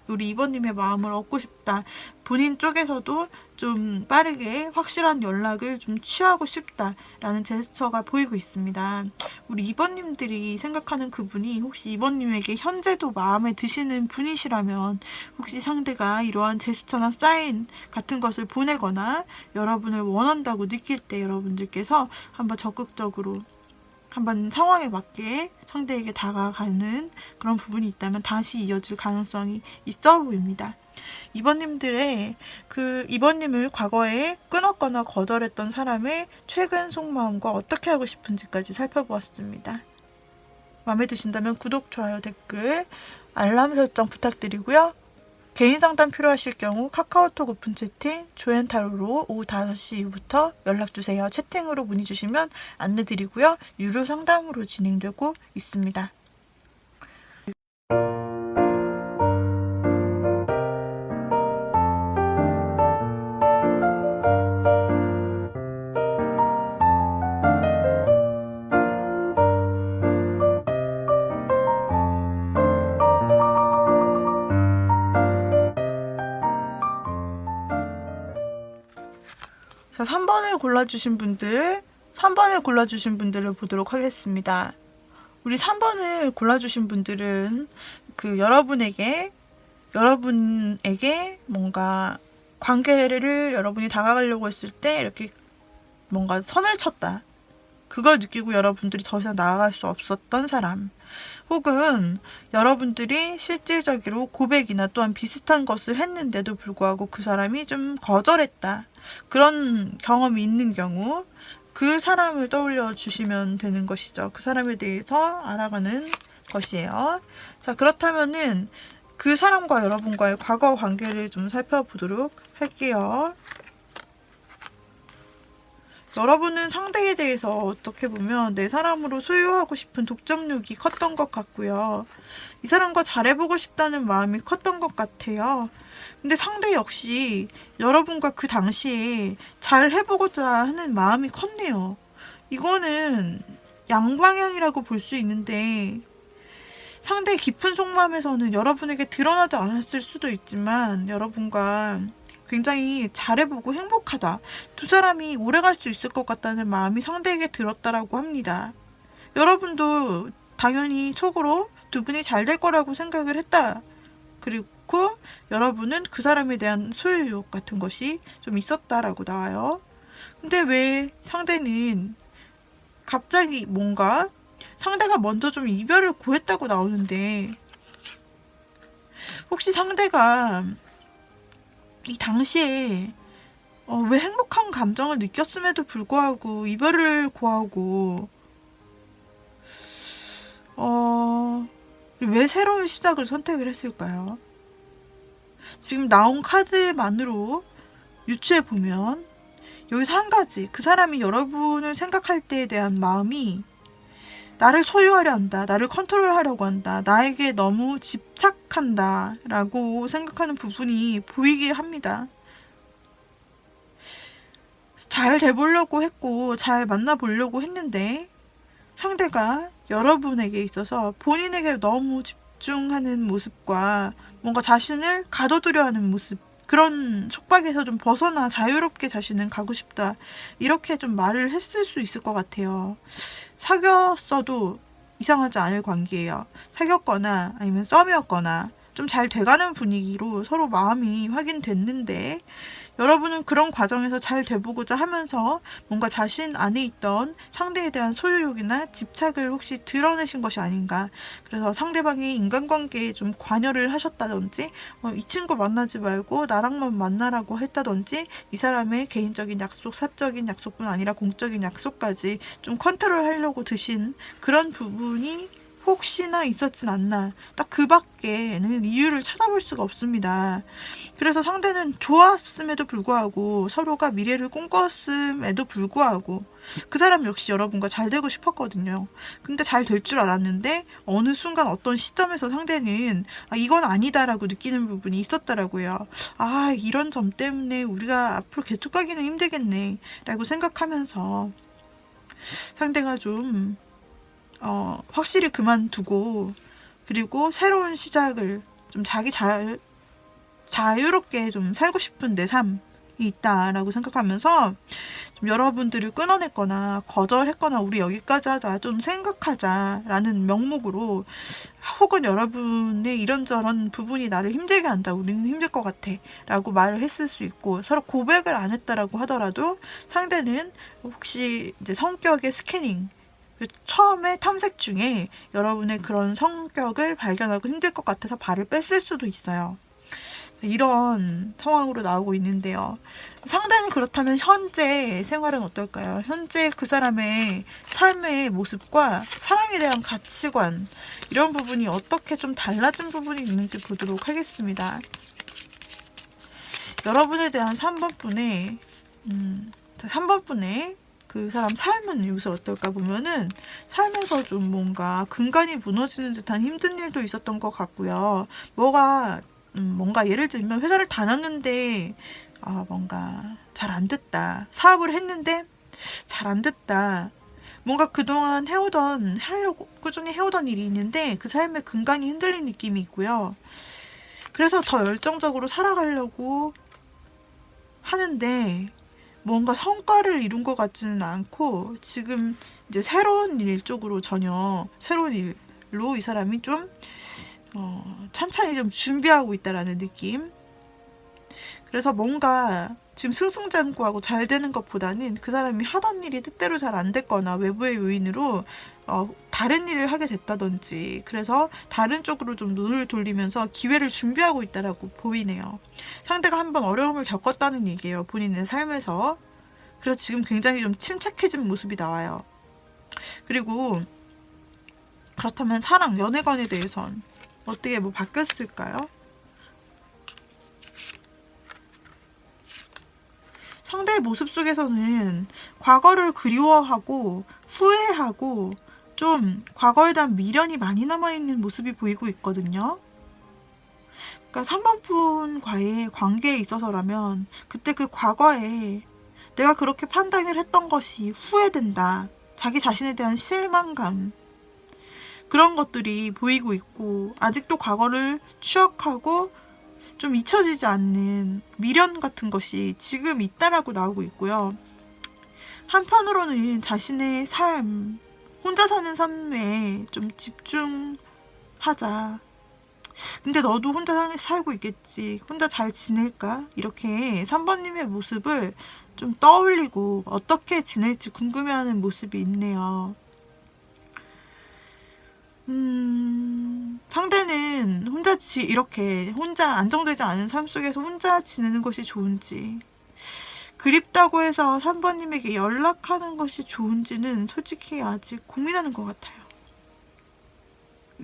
우리 이번님의 마음을 얻고 싶다. 본인 쪽에서도 좀 빠르게 확실한 연락을 좀 취하고 싶다라는 제스처가 보이고 있습니다. 우리 이번님들이 생각하는 그분이 혹시 이번님에게 현재도 마음에 드시는 분이시라면, 혹시 상대가 이러한 제스처나 사인 같은 것을 보내거나 여러분을 원한다고 느낄 때 여러분들께서 한번 적극적으로 한번 상황에 맞게 상대에게 다가가는 그런 부분이 있다면 다시 이어질 가능성이 있어 보입니다. 이번님들의 이번님을 과거에 끊었거나 거절했던 사람의 최근 속마음과 어떻게 하고 싶은지까지 살펴보았습니다. 마음에 드신다면 구독, 좋아요, 댓글, 알람 설정 부탁드리고요. 개인 상담 필요하실 경우 카카오톡 오픈 채팅 조앤타로로 오후 5시 이후부터 연락주세요. 채팅으로 문의 주시면 안내드리고요. 유료 상담으로 진행되고 있습니다. 자, 3번을 골라주신 분들, 3번을 골라주신 분들을 보도록 하겠습니다. 우리 3번을 골라주신 분들은 여러분에게 뭔가 관계를 여러분이 다가가려고 했을 때 이렇게 뭔가 선을 쳤다. 그걸 느끼고 여러분들이 더 이상 나아갈 수 없었던 사람. 혹은 여러분들이 실질적으로 고백이나 또한 비슷한 것을 했는데도 불구하고 그 사람이 좀 거절했다. 그런 경험이 있는 경우 그 사람을 떠올려 주시면 되는 것이죠. 그 사람에 대해서 알아가는 것이에요. 자, 그렇다면은 그 사람과 여러분과의 과거 관계를 좀 살펴보도록 할게요. 여러분은 상대에 대해서 어떻게 보면 내 사람으로 소유하고 싶은 독점욕이 컸던 것 같고요. 이 사람과 잘해보고 싶다는 마음이 컸던 것 같아요. 근데 상대 역시 여러분과 그 당시에 잘해보고자 하는 마음이 컸네요. 이거는 양방향이라고 볼 수 있는데 상대의 깊은 속마음에서는 여러분에게 드러나지 않았을 수도 있지만 여러분과 굉장히 잘해보고 행복하다. 두 사람이 오래 갈 수 있을 것 같다는 마음이 상대에게 들었다라고 합니다. 여러분도 당연히 속으로 두 분이 잘 될 거라고 생각을 했다. 그리고 여러분은 그 사람에 대한 소유욕 같은 것이 좀 있었다라고 나와요. 근데 왜 상대는 갑자기 뭔가 상대가 먼저 좀 이별을 고했다고 나오는데 혹시 상대가 이 당시에 왜 행복한 감정을 느꼈음에도 불구하고 이별을 고하고 왜 새로운 시작을 선택을 했을까요? 지금 나온 카드만으로 유추해보면 여기서 한 가지, 그 사람이 여러분을 생각할 때에 대한 마음이 나를 소유하려 한다, 나를 컨트롤하려고 한다, 나에게 너무 집착한다 라고 생각하는 부분이 보이게 합니다. 잘 돼보려고 했고 잘 만나보려고 했는데 상대가 여러분에게 있어서 본인에게 너무 집중하는 모습과 뭔가 자신을 가둬두려 하는 모습, 그런 속박에서 좀 벗어나 자유롭게 자신은 가고 싶다, 이렇게 좀 말을 했을 수 있을 것 같아요. 사귀었어도 이상하지 않을 관계예요. 사귀었거나 아니면 썸이었거나 좀 잘 돼가는 분위기로 서로 마음이 확인됐는데 여러분은 그런 과정에서 잘 돼보고자 하면서 뭔가 자신 안에 있던 상대에 대한 소유욕이나 집착을 혹시 드러내신 것이 아닌가. 그래서 상대방이 인간관계에 좀 관여를 하셨다든지 이 친구 만나지 말고 나랑만 만나라고 했다든지 이 사람의 개인적인 약속, 사적인 약속뿐 아니라 공적인 약속까지 좀 컨트롤하려고 드신 그런 부분이 혹시나 있었진 않나. 딱 그 밖에는 이유를 찾아볼 수가 없습니다. 그래서 상대는 좋았음에도 불구하고 서로가 미래를 꿈꿨음에도 불구하고 그 사람 역시 여러분과 잘 되고 싶었거든요. 근데 잘 될 줄 알았는데 어느 순간 어떤 시점에서 상대는 이건 아니다라고 느끼는 부분이 있었더라고요. 이런 점 때문에 우리가 앞으로 계속 가기는 힘들겠네 라고 생각하면서 상대가 좀 확실히 그만두고 그리고 새로운 시작을 좀 자유롭게 좀 살고 싶은 내 삶이 있다라고 생각하면서 좀 여러분들을 끊어냈거나 거절했거나 우리 여기까지 하자, 좀 생각하자라는 명목으로 혹은 여러분의 이런저런 부분이 나를 힘들게 한다, 우리는 힘들 것 같아 라고 말을 했을 수 있고, 서로 고백을 안 했다라고 하더라도 상대는 혹시 이제 성격의 스캐닝, 처음에 탐색 중에 여러분의 그런 성격을 발견하고 힘들 것 같아서 발을 뺐을 수도 있어요. 이런 상황으로 나오고 있는데요. 상대는 그렇다면 현재 생활은 어떨까요? 현재 그 사람의 삶의 모습과 사랑에 대한 가치관, 이런 부분이 어떻게 좀 달라진 부분이 있는지 보도록 하겠습니다. 여러분에 대한 3번 분의 3번 분의 그 사람 삶은 요새 어떨까 보면은 삶에서 좀 뭔가 근간이 무너지는 듯한 힘든 일도 있었던 것 같고요. 뭔가 예를 들면 회사를 다녔는데 뭔가 잘 안 됐다. 사업을 했는데 잘 안 됐다. 뭔가 그동안 하려고 꾸준히 해오던 일이 있는데 그 삶의 근간이 흔들린 느낌이 있고요. 그래서 더 열정적으로 살아가려고 하는데 뭔가 성과를 이룬 것 같지는 않고 지금 이제 새로운 일 쪽으로 전혀 새로운 일로 이 사람이 좀 천천히 좀 준비하고 있다라는 느낌. 그래서 뭔가 지금 승승장구하고 잘 되는 것보다는 그 사람이 하던 일이 뜻대로 잘 안 됐거나 외부의 요인으로 다른 일을 하게 됐다든지 그래서 다른 쪽으로 좀 눈을 돌리면서 기회를 준비하고 있다라고 보이네요. 상대가 한번 어려움을 겪었다는 얘기예요. 본인의 삶에서. 그래서 지금 굉장히 좀 침착해진 모습이 나와요. 그리고 그렇다면 사랑, 연애관에 대해선 어떻게 뭐 바뀌었을까요? 상대의 모습 속에서는 과거를 그리워하고 후회하고 좀 과거에 대한 미련이 많이 남아있는 모습이 보이고 있거든요. 그러니까 3번분과의 관계에 있어서라면 그때 그 과거에 내가 그렇게 판단을 했던 것이 후회된다. 자기 자신에 대한 실망감. 그런 것들이 보이고 있고 아직도 과거를 추억하고 좀 잊혀지지 않는 미련 같은 것이 지금 있다라고 나오고 있고요. 한편으로는 자신의 삶, 혼자 사는 삶에 좀 집중하자. 근데 너도 혼자 살고 있겠지. 혼자 잘 지낼까? 이렇게 3번님의 모습을 좀 떠올리고 어떻게 지낼지 궁금해하는 모습이 있네요. 상대는 이렇게 혼자 안정되지 않은 삶 속에서 혼자 지내는 것이 좋은지, 그립다고 해서 3번님에게 연락하는 것이 좋은지는 솔직히 아직 고민하는 것 같아요.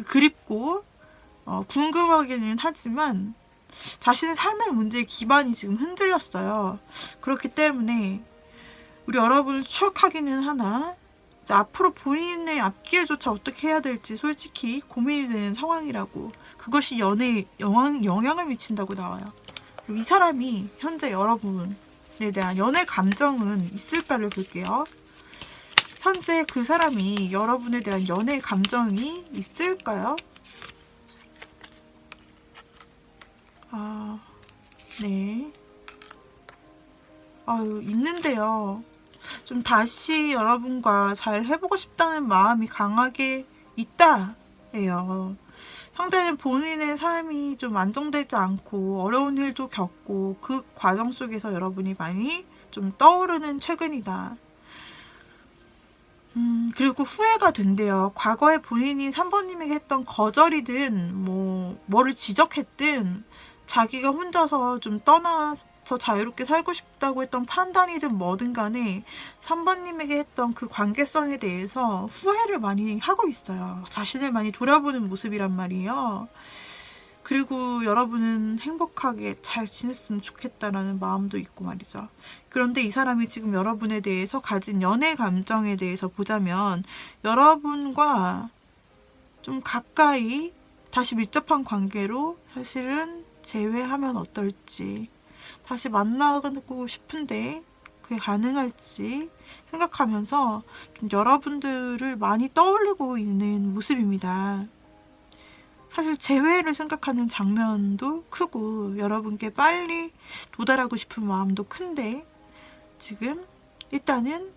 그립고 궁금하기는 하지만 자신의 삶의 문제의 기반이 지금 흔들렸어요. 그렇기 때문에 우리 여러분을 추억하기는 하나 앞으로 본인의 앞길조차 어떻게 해야 될지 솔직히 고민이 되는 상황이라고. 그것이 연애에 영향을 미친다고 나와요. 이 사람이 현재 여러분에 대한 연애 감정은 있을까를 볼게요. 현재 그 사람이 여러분에 대한 연애 감정이 있을까요? 네. 있는데요. 좀 다시 여러분과 잘 해보고 싶다는 마음이 강하게 있다예요. 상대는 본인의 삶이 좀 안정되지 않고 어려운 일도 겪고 그 과정 속에서 여러분이 많이 좀 떠오르는 최근이다. 그리고 후회가 된대요. 과거에 본인이 3번님에게 했던 거절이든 뭐를 지적했든 자기가 혼자서 좀 떠나서 자유롭게 살고 싶다고 했던 판단이든 뭐든 간에 3번님에게 했던 그 관계성에 대해서 후회를 많이 하고 있어요. 자신을 많이 돌아보는 모습이란 말이에요. 그리고 여러분은 행복하게 잘 지냈으면 좋겠다라는 마음도 있고 말이죠. 그런데 이 사람이 지금 여러분에 대해서 가진 연애 감정에 대해서 보자면 여러분과 좀 가까이 다시 밀접한 관계로 사실은 재회하면 어떨지, 다시 만나고 싶은데 그게 가능할지 생각하면서 좀 여러분들을 많이 떠올리고 있는 모습입니다. 사실 재회를 생각하는 장면도 크고 여러분께 빨리 도달하고 싶은 마음도 큰데 지금 일단은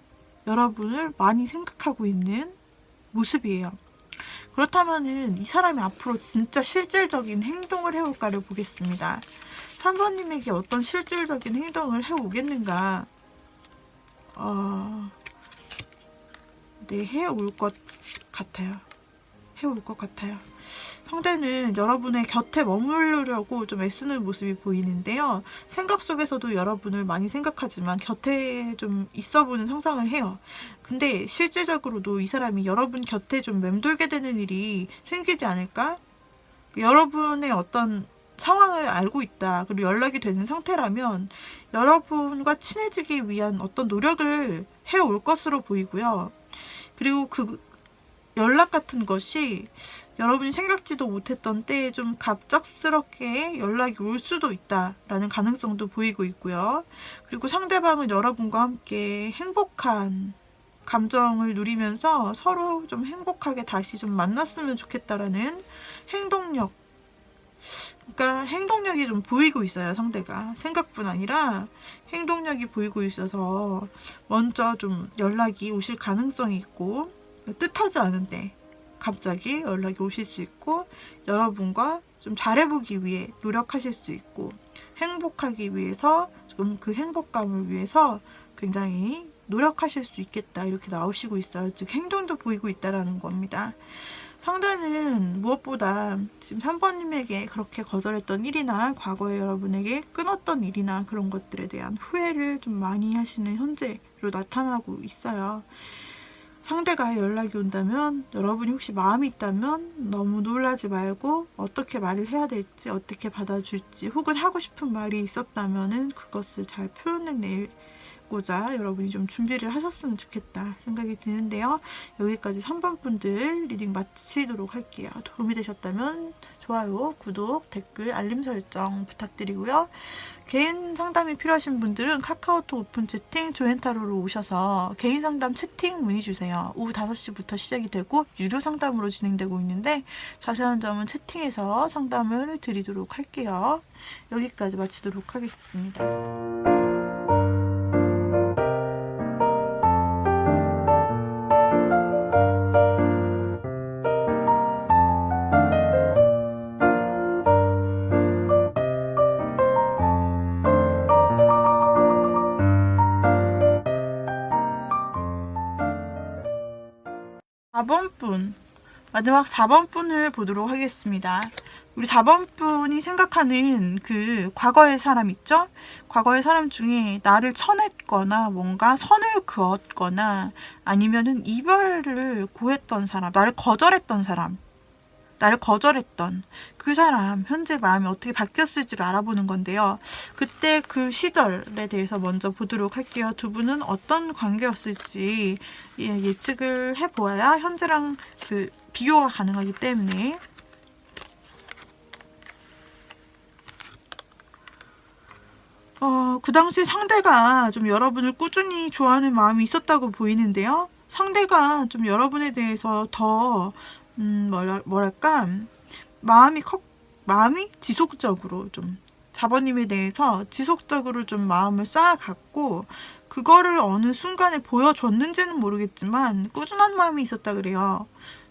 여러분을 많이 생각하고 있는 모습이에요. 그렇다면은 이 사람이 앞으로 진짜 실질적인 행동을 해올까를 보겠습니다. 3번님에게 어떤 실질적인 행동을 해오겠는가? 네, 해올 것 같아요. 해올 것 같아요. 상대는 여러분의 곁에 머무르려고 좀 애쓰는 모습이 보이는데요. 생각 속에서도 여러분을 많이 생각하지만 곁에 좀 있어보는 상상을 해요. 근데 실질적으로도 이 사람이 여러분 곁에 좀 맴돌게 되는 일이 생기지 않을까? 여러분의 어떤 상황을 알고 있다. 그리고 연락이 되는 상태라면 여러분과 친해지기 위한 어떤 노력을 해올 것으로 보이고요. 그리고 그 연락 같은 것이 여러분이 생각지도 못했던 때에 좀 갑작스럽게 연락이 올 수도 있다라는 가능성도 보이고 있고요. 그리고 상대방은 여러분과 함께 행복한 감정을 누리면서 서로 좀 행복하게 다시 좀 만났으면 좋겠다라는 행동력, 그러니까 행동력이 좀 보이고 있어요. 상대가 생각뿐 아니라 행동력이 보이고 있어서 먼저 좀 연락이 오실 가능성이 있고, 뜻하지 않은데 갑자기 연락이 오실 수 있고, 여러분과 좀 잘해보기 위해 노력하실 수 있고, 행복하기 위해서 좀 그 행복감을 위해서 굉장히 노력하실 수 있겠다, 이렇게 나오시고 있어요. 즉 행동도 보이고 있다라는 겁니다. 상대는 무엇보다 지금 3번님에게 그렇게 거절했던 일이나 과거에 여러분에게 끊었던 일이나 그런 것들에 대한 후회를 좀 많이 하시는 현재로 나타나고 있어요. 상대가 연락이 온다면, 여러분이 혹시 마음이 있다면 너무 놀라지 말고 어떻게 말을 해야 될지, 어떻게 받아줄지, 혹은 하고 싶은 말이 있었다면 그것을 잘 표현해내고자 여러분이 좀 준비를 하셨으면 좋겠다 생각이 드는데요. 여기까지 3번 분들 리딩 마치도록 할게요. 도움이 되셨다면 좋아요, 구독, 댓글, 알림 설정 부탁드리고요. 개인 상담이 필요하신 분들은 카카오톡 오픈 채팅 조엔타로로 오셔서 개인 상담 채팅 문의 주세요. 오후 5시부터 시작이 되고 유료 상담으로 진행되고 있는데 자세한 점은 채팅에서 상담을 드리도록 할게요. 여기까지 마치도록 하겠습니다. 4번 분, 마지막 4번 분을 보도록 하겠습니다. 우리 4번 분이 생각하는 그 과거의 사람 있죠? 과거의 사람 중에 나를 쳐냈거나 뭔가 선을 그었거나 아니면은 이별을 고했던 사람, 나를 거절했던 그 사람 현재 마음이 어떻게 바뀌었을지를 알아보는 건데요. 그때 그 시절에 대해서 먼저 보도록 할게요. 두 분은 어떤 관계였을지 예측을 해보아야 현재랑 그 비교가 가능하기 때문에. 그 당시 상대가 좀 여러분을 꾸준히 좋아하는 마음이 있었다고 보이는데요. 상대가 좀 여러분에 대해서 더 뭐랄까 마음이 지속적으로 좀 4번님에 대해서 지속적으로 좀 마음을 쌓아갔고, 그거를 어느 순간에 보여줬는지는 모르겠지만 꾸준한 마음이 있었다 그래요.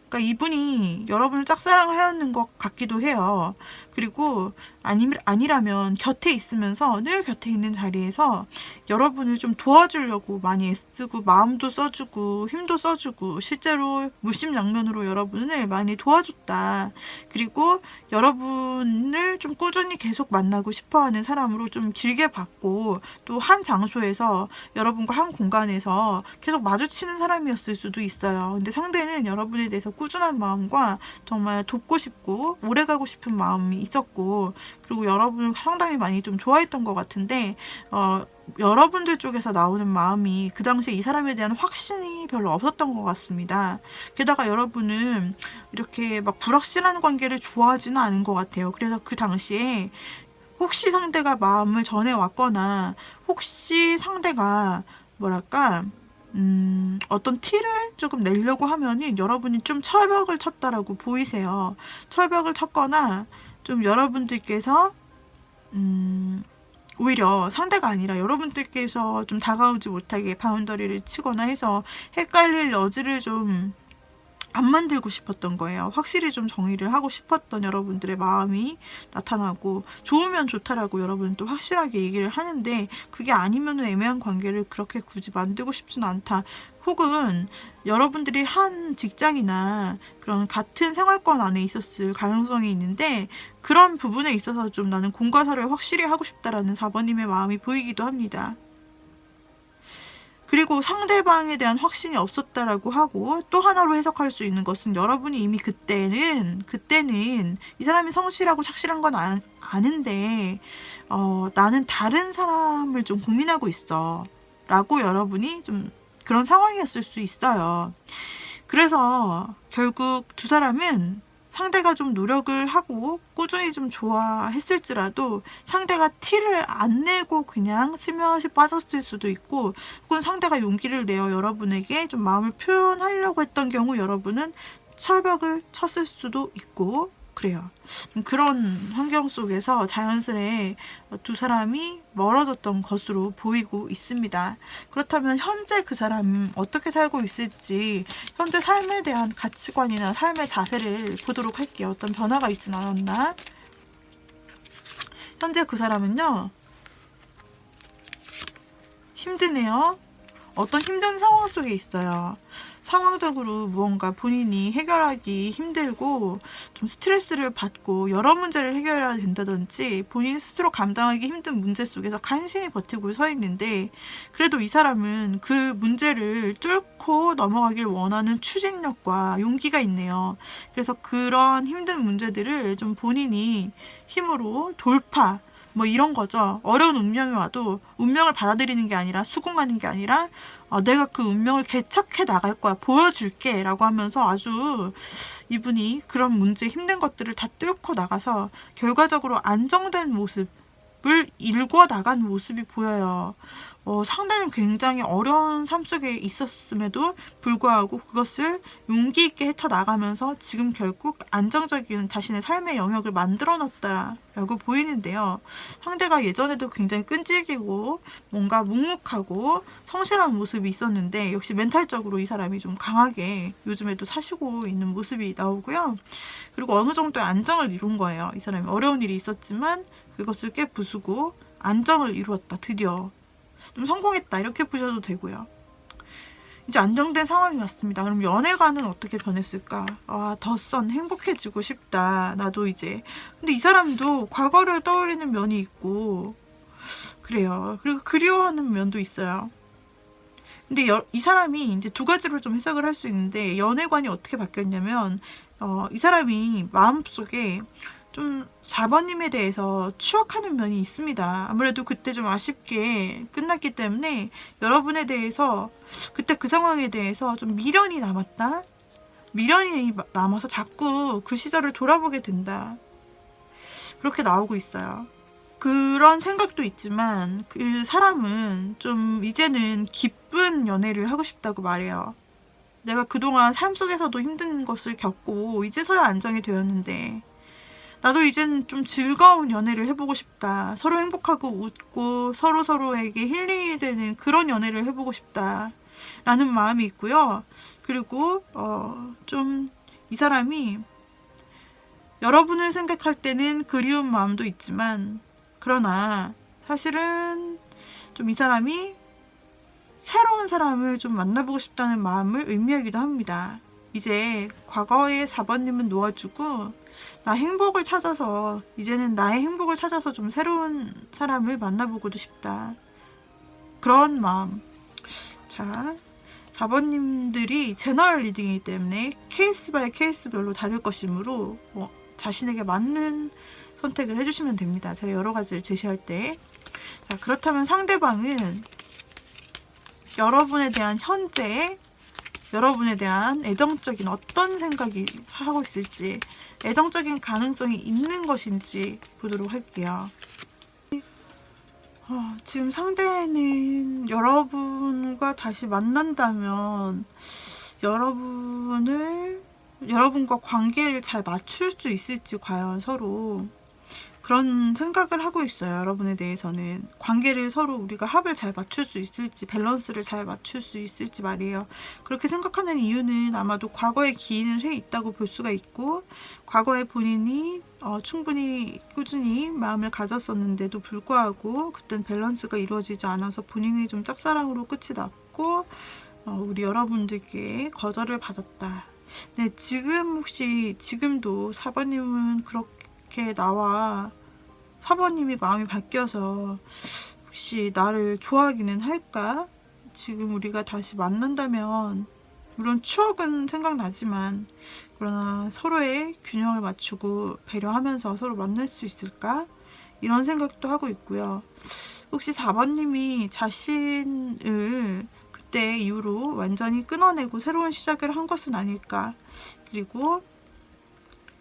그러니까 이분이 여러분을 짝사랑하였는 것 같기도 해요. 그리고 아니라면 곁에 있으면서 늘 곁에 있는 자리에서 여러분을 좀 도와주려고 많이 애쓰고 마음도 써주고 힘도 써주고 실제로 물심양면으로 여러분을 많이 도와줬다. 그리고 여러분을 좀 꾸준히 계속 만나고 싶어하는 사람으로 좀 길게 봤고, 또 한 장소에서 여러분과 한 공간에서 계속 마주치는 사람이었을 수도 있어요. 근데 상대는 여러분에 대해서 꾸준한 마음과 정말 돕고 싶고 오래가고 싶은 마음이 있었고, 그리고 여러분을 상당히 많이 좀 좋아했던 것 같은데 여러분들 쪽에서 나오는 마음이 그 당시에 이 사람에 대한 확신이 별로 없었던 것 같습니다. 게다가 여러분은 이렇게 막 불확실한 관계를 좋아하지는 않은 것 같아요. 그래서 그 당시에 혹시 상대가 마음을 전해왔거나 혹시 상대가 뭐랄까 어떤 티를 조금 내려고 하면은 여러분이 좀 철벽을 쳤다라고 보이세요. 철벽을 쳤거나 좀 여러분들께서 오히려 상대가 아니라 여러분들께서 좀 다가오지 못하게 바운더리를 치거나 해서 헷갈릴 여지를 좀 안 만들고 싶었던 거예요. 확실히 좀 정의를 하고 싶었던 여러분들의 마음이 나타나고, 좋으면 좋다라고 여러분은 또 확실하게 얘기를 하는데 그게 아니면 애매한 관계를 그렇게 굳이 만들고 싶지는 않다. 혹은 여러분들이 한 직장이나 그런 같은 생활권 안에 있었을 가능성이 있는데 그런 부분에 있어서 좀 나는 공과사를 확실히 하고 싶다라는 4번님의 마음이 보이기도 합니다. 그리고 상대방에 대한 확신이 없었다라고 하고, 또 하나로 해석할 수 있는 것은 여러분이 이미 그때는 이 사람이 성실하고 착실한 건 아는데 나는 다른 사람을 좀 고민하고 있어 라고 여러분이 좀 그런 상황이었을 수 있어요. 그래서 결국 두 사람은 상대가 좀 노력을 하고 꾸준히 좀 좋아했을지라도 상대가 티를 안 내고 그냥 스며시 빠졌을 수도 있고, 혹은 상대가 용기를 내어 여러분에게 좀 마음을 표현하려고 했던 경우 여러분은 철벽을 쳤을 수도 있고, 그래요. 그런 환경 속에서 자연스레 두 사람이 멀어졌던 것으로 보이고 있습니다. 그렇다면 현재 그 사람은 어떻게 살고 있을지, 현재 삶에 대한 가치관이나 삶의 자세를 보도록 할게요. 어떤 변화가 있진 않았나? 현재 그 사람은요, 힘드네요. 어떤 힘든 상황 속에 있어요. 상황적으로 무언가 본인이 해결하기 힘들고 좀 스트레스를 받고 여러 문제를 해결해야 된다든지 본인 스스로 감당하기 힘든 문제 속에서 간신히 버티고 서 있는데, 그래도 이 사람은 그 문제를 뚫고 넘어가길 원하는 추진력과 용기가 있네요. 그래서 그런 힘든 문제들을 좀 본인이 힘으로 돌파, 뭐 이런 거죠. 어려운 운명이 와도 운명을 받아들이는 게 아니라, 수긍하는 게 아니라, 내가 그 운명을 개척해 나갈 거야, 보여줄게 라고 하면서 아주 이분이 그런 문제, 힘든 것들을 다 뚫고 나가서 결과적으로 안정된 모습을 일궈 나간 모습이 보여요. 상대는 굉장히 어려운 삶 속에 있었음에도 불구하고 그것을 용기 있게 헤쳐나가면서 지금 결국 안정적인 자신의 삶의 영역을 만들어놨다라고 보이는데요. 상대가 예전에도 굉장히 끈질기고 뭔가 묵묵하고 성실한 모습이 있었는데, 역시 멘탈적으로 이 사람이 좀 강하게 요즘에도 사시고 있는 모습이 나오고요. 그리고 어느 정도의 안정을 이룬 거예요. 이 사람이 어려운 일이 있었지만 그것을 깨부수고 안정을 이루었다. 드디어 좀 성공했다, 이렇게 보셔도 되고요. 이제 안정된 상황이 왔습니다. 그럼 연애관은 어떻게 변했을까? 더 행복해지고 싶다, 나도 이제. 근데 이 사람도 과거를 떠올리는 면이 있고 그래요. 그리고 그리워하는 면도 있어요. 근데 이 사람이 이제 두 가지로 좀 해석을 할 수 있는데, 연애관이 어떻게 바뀌었냐면, 이 사람이 마음속에 좀 4번님에 대해서 추억하는 면이 있습니다. 아무래도 그때 좀 아쉽게 끝났기 때문에 여러분에 대해서, 그때 그 상황에 대해서 좀 미련이 남았다? 미련이 남아서 자꾸 그 시절을 돌아보게 된다, 그렇게 나오고 있어요. 그런 생각도 있지만 그 사람은 좀 이제는 기쁜 연애를 하고 싶다고 말해요. 내가 그동안 삶 속에서도 힘든 것을 겪고 이제서야 안정이 되었는데 나도 이제는 좀 즐거운 연애를 해보고 싶다. 서로 행복하고 웃고 서로에게 힐링이 되는 그런 연애를 해보고 싶다 라는 마음이 있고요. 그리고 좀 이 사람이 여러분을 생각할 때는 그리운 마음도 있지만, 그러나 사실은 좀 이 사람이 새로운 사람을 좀 만나보고 싶다는 마음을 의미하기도 합니다. 이제 과거의 4번님은 놓아주고 나 행복을 찾아서, 이제는 나의 행복을 찾아서 좀 새로운 사람을 만나보고도 싶다, 그런 마음. 자, 4번님들이 제너럴 리딩이기 때문에 케이스 바이 케이스별로 다를 것이므로 자신에게 맞는 선택을 해주시면 됩니다. 제가 여러 가지를 제시할 때. 자, 그렇다면 상대방은 여러분에 대한 현재, 여러분에 대한 애정적인 어떤 생각이 하고 있을지, 애정적인 가능성이 있는 것인지 보도록 할게요. 지금 상대는 여러분과 다시 만난다면 여러분과 관계를 잘 맞출 수 있을지, 과연 서로 그런 생각을 하고 있어요. 여러분에 대해서는 관계를 서로 우리가 합을 잘 맞출 수 있을지, 밸런스를 잘 맞출 수 있을지 말이에요. 그렇게 생각하는 이유는 아마도 과거에 기인을 해 있다고 볼 수가 있고, 과거에 본인이 충분히 꾸준히 마음을 가졌었는데도 불구하고 그땐 밸런스가 이루어지지 않아서 본인이 좀 짝사랑으로 끝이 났고 우리 여러분들께 거절을 받았다. 네, 지금도 4번님은 그렇게 나와 4번님이 마음이 바뀌어서 혹시 나를 좋아하기는 할까? 지금 우리가 다시 만난다면, 물론 추억은 생각나지만, 그러나 서로의 균형을 맞추고 배려하면서 서로 만날 수 있을까? 이런 생각도 하고 있고요. 혹시 4번님이 자신을 그때 이후로 완전히 끊어내고 새로운 시작을 한 것은 아닐까? 그리고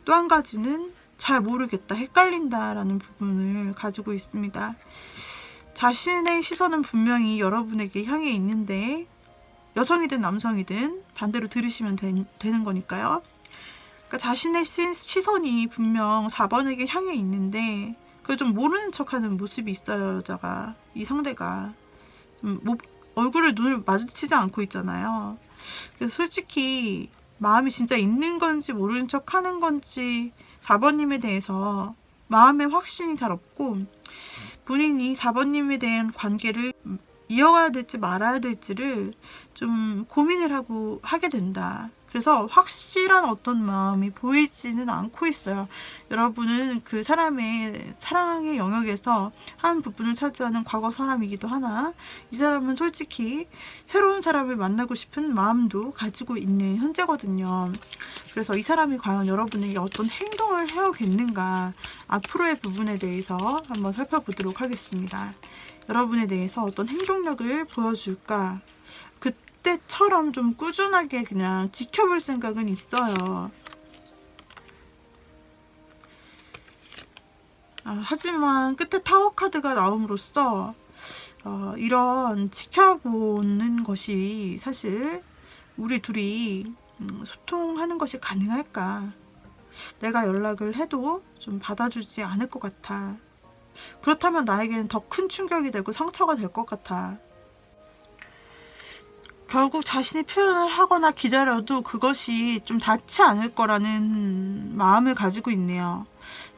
또 한 가지는 잘 모르겠다, 헷갈린다라는 부분을 가지고 있습니다. 자신의 시선은 분명히 여러분에게 향해 있는데, 여성이든 남성이든 반대로 들으시면 되는 거니까요. 그러니까 자신의 시선이 분명 4번에게 향해 있는데 그걸 좀 모르는 척하는 모습이 있어요. 여자가, 이 상대가 얼굴을 눈을 마주치지 않고 있잖아요. 그래서 솔직히 마음이 진짜 있는 건지 모르는 척 하는 건지 4번님에 대해서 마음의 확신이 잘 없고, 본인이 4번님에 대한 관계를 이어가야 될지 말아야 될지를 좀 고민을 하게 된다. 그래서 확실한 어떤 마음이 보이지는 않고 있어요. 여러분은 그 사람의 사랑의 영역에서 한 부분을 차지하는 과거 사람이기도 하나, 이 사람은 솔직히 새로운 사람을 만나고 싶은 마음도 가지고 있는 현재거든요. 그래서 이 사람이 과연 여러분에게 어떤 행동을 해오겠는가, 앞으로의 부분에 대해서 한번 살펴보도록 하겠습니다. 여러분에 대해서 어떤 행동력을 보여줄까? 그때처럼 좀 꾸준하게 그냥 지켜볼 생각은 있어요. 하지만 끝에 타워 카드가 나옴으로써 이런 지켜보는 것이 사실 우리 둘이 소통하는 것이 가능할까? 내가 연락을 해도 좀 받아주지 않을 것 같아. 그렇다면 나에게는 더 큰 충격이 되고 상처가 될 것 같아. 결국 자신이 표현을 하거나 기다려도 그것이 좀 닿지 않을 거라는 마음을 가지고 있네요.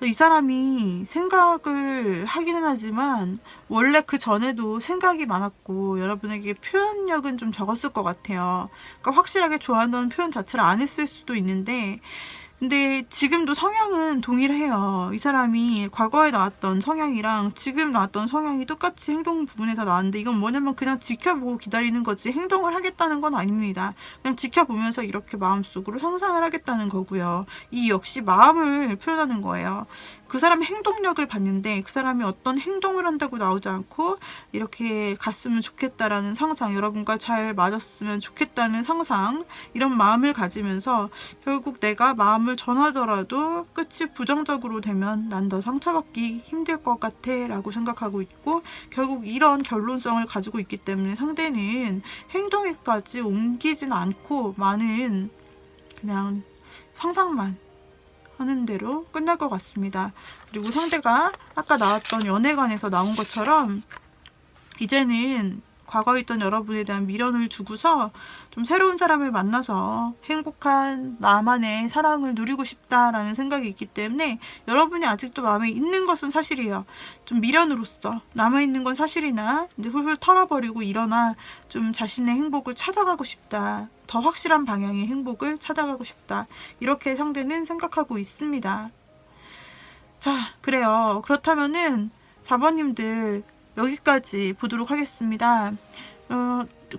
이 사람이 생각을 하기는 하지만 원래 그 전에도 생각이 많았고 여러분에게 표현력은 좀 적었을 것 같아요. 그러니까 확실하게 좋아한다는 표현 자체를 안 했을 수도 있는데, 근데 지금도 성향은 동일해요. 이 사람이 과거에 나왔던 성향이랑 지금 나왔던 성향이 똑같이 행동 부분에서 나왔는데, 이건 뭐냐면 그냥 지켜보고 기다리는 거지 행동을 하겠다는 건 아닙니다. 그냥 지켜보면서 이렇게 마음속으로 상상을 하겠다는 거고요. 이 역시 마음을 표현하는 거예요. 그 사람의 행동력을 봤는데 그 사람이 어떤 행동을 한다고 나오지 않고 이렇게 갔으면 좋겠다라는 상상, 여러분과 잘 맞았으면 좋겠다는 상상, 이런 마음을 가지면서 결국 내가 마음을 전하더라도 끝이 부정적으로 되면 난 더 상처받기 힘들 것 같아 라고 생각하고 있고, 결국 이런 결론성을 가지고 있기 때문에 상대는 행동에까지 옮기진 않고 많은 그냥 상상만 하는 대로 끝날 것 같습니다. 그리고 상대가 아까 나왔던 연애관에서 나온 것처럼 이제는 과거에 있던 여러분에 대한 미련을 두고서 좀 새로운 사람을 만나서 행복한 나만의 사랑을 누리고 싶다라는 생각이 있기 때문에 여러분이 아직도 마음에 있는 것은 사실이에요. 좀 미련으로서 남아있는 건 사실이나 이제 훌훌 털어버리고 일어나 좀 자신의 행복을 찾아가고 싶다. 더 확실한 방향의 행복을 찾아가고 싶다. 이렇게 상대는 생각하고 있습니다. 자, 그래요. 그렇다면은 4번님들 여기까지 보도록 하겠습니다.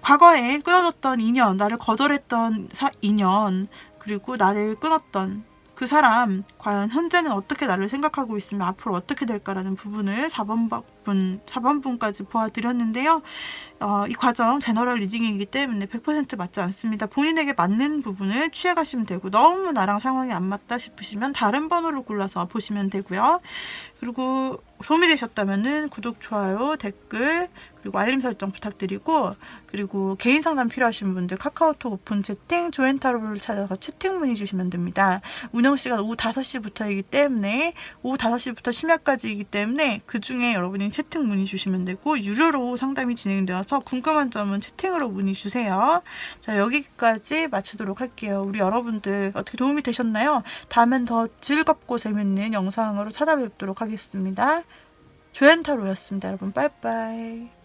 과거에 끊어졌던 인연, 나를 거절했던 인연, 그리고 나를 끊었던 그 사람, 과연 현재는 어떻게 나를 생각하고 있으면 앞으로 어떻게 될까라는 부분을 4번분까지 보아드렸는데요. 이 과정 제너럴 리딩이기 때문에 100% 맞지 않습니다. 본인에게 맞는 부분을 취해가시면 되고, 너무 나랑 상황이 안 맞다 싶으시면 다른 번호를 골라서 보시면 되고요. 그리고 도움이 되셨다면 구독, 좋아요, 댓글, 그리고 알림 설정 부탁드리고, 그리고 개인 상담 필요하신 분들 카카오톡 오픈 채팅, 조엔타로를 찾아서 채팅 문의 주시면 됩니다. 운영 시간 오후 5시부터이기 때문에, 오후 5시부터 심야까지이기 때문에 그 중에 여러분이 채팅 문의 주시면 되고, 유료로 상담이 진행되어서 궁금한 점은 채팅으로 문의 주세요. 자, 여기까지 마치도록 할게요. 우리 여러분들 어떻게 도움이 되셨나요? 다음엔 더 즐겁고 재밌는 영상으로 찾아뵙도록 하겠습니다. 조연타로였습니다. 여러분 빠이빠이.